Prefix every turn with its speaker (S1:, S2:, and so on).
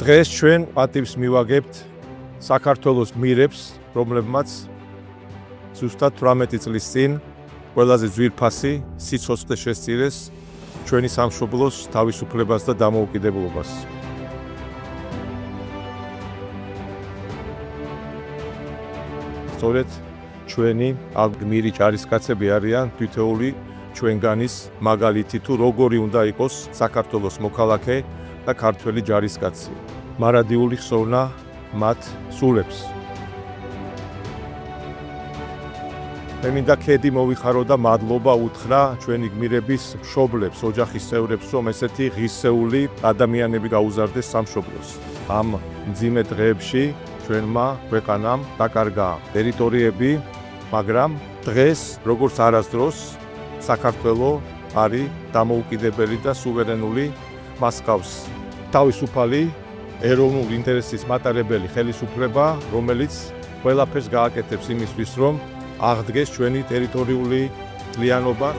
S1: დღეს ჩვენ პატივს მივაგებთ საქართველოს გმირებს, რომლებმაც ზუსტად 18 წლის წინ ყველაზე ძვირფასი სიცოცხლე შესწირეს ჩვენი სამშობლოს თავისუფლებას და დამოუკიდებლობას. სწორედ ჩვენი ამ გმირი ჯარისკაცები არიან თითოეული ჩვენგანის მაგალითი თუ როგორი უნდა იყოს საქართველოს მოქალაქე და ქართველი ჯარისკაცი. მარადიული ხსოვნა მათ სულებს. მე მინდა ქედი მოვიხარო და მადლობა უთხრა ჩვენი გმირების მშობლებს, ოჯახის წევრებს, რომ ესეთი ღირსეული ადამიანები გაუზარდეს სამშობლოს. ამ მძიმე დღეებში ჩვენმა ქვეყანამ დაკარგა ტერიტორიები, მაგრამ დღეს, როგორც არასდროს, საქართველო არის დამოუკიდებელი და სუვერენული, მას ჰყავს თავისუფალი ეროვნული ინტერესის მატარებელი ხელისუფლება, რომელიც ყველაფერს გააკეთებს იმისთვის, რომ აღდგეს ჩვენი ტერიტორიული ძალიანობა.